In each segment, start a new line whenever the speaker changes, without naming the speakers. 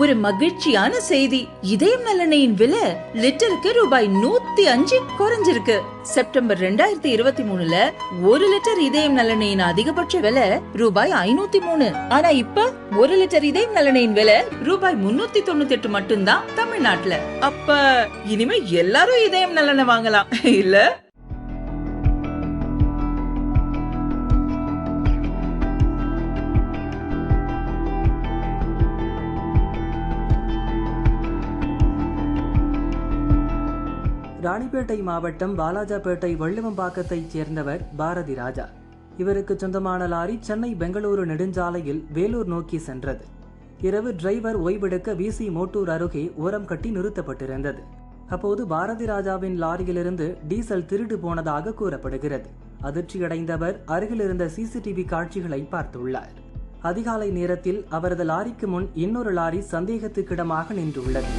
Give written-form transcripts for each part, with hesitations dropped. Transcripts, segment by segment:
ஒரு மகிழ்ச்சியான செய்தி. இதயம் நல்லெண்ணெயின் விலை லிட்டருக்கு ரூபாய் 105 குறைஞ்சிருக்கு. செப்டம்பர் 2023ல 1 லிட்டர் இதயம் நல்லெண்ணெயின் அதிகபட்ச விலை ரூபாய் 503. ஆனா இப்ப 1 லிட்டர் இதயம் நல்லெண்ணெயின் விலை ரூபாய் 398 மட்டும்தான் தமிழ்நாட்டுல. அப்ப இனிமே எல்லாரும் இதயம் நல்லெண்ணெய் வாங்கலாம் இல்ல?
ராணிப்பேட்டை மாவட்டம் வாலாஜாபேட்டை வள்ளுவம்பாக்கத்தைச் சேர்ந்தவர் பாரதி ராஜா. இவருக்கு சொந்தமான லாரி சென்னை பெங்களூரு நெடுஞ்சாலையில் வேலூர் நோக்கி சென்றது. இரவு டிரைவர் ஓய்வெடுக்க விசி மோட்டூர் அருகே ஓரம் கட்டி நிறுத்தப்பட்டிருந்தது. அப்போது பாரதி ராஜாவின் லாரியிலிருந்து டீசல் திருடு போனதாக கூறப்படுகிறது. அதிர்ச்சியடைந்தவர் அருகில் இருந்த சிசிடிவி காட்சிகளை பார்த்துள்ளார். அதிகாலை நேரத்தில் அவரது லாரிக்கு முன் இன்னொரு லாரி சந்தேகத்துக்கிடமாக நின்றுள்ளது.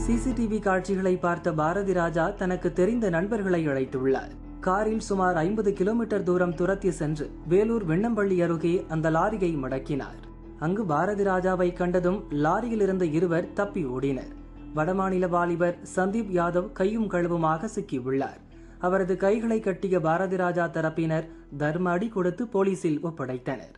சிசிடிவி காட்சிகளை பார்த்த பாரதி ராஜா தனக்கு தெரிந்த நண்பர்களை அழைத்துள்ளார். காரில் சுமார் 50 கிலோமீட்டர் தூரம் துரத்தி சென்று வேலூர் வெண்ணம்பள்ளி அருகே அந்த லாரியை மடக்கினார். அங்கு பாரதி ராஜாவை கண்டதும் லாரியில் இருந்த இருவர் தப்பி ஓடினர். வடமாநில வாலிபர் சந்தீப் யாதவ் கையும் களவுமாக சிக்கியுள்ளார். அவரது கைகளை கட்டிய பாரதி ராஜா தரப்பினர் தர்ம அடி கொடுத்து போலீசில் ஒப்படைத்தனர்.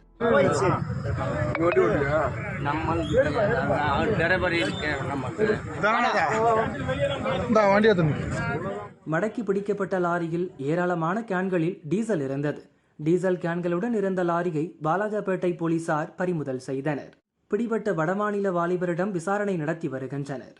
மடக்கி பிடிக்கப்பட்ட லாரியில் ஏராளமான கேன்களில் டீசல் இருந்தது. டீசல் கேன்களுடன் இருந்த லாரியை வாலாஜாபேட்டை போலீசார் பறிமுதல் செய்தனர். பிடிபட்ட வடமாநில வாலிபரிடம் விசாரணை நடத்தி வருகின்றனர்.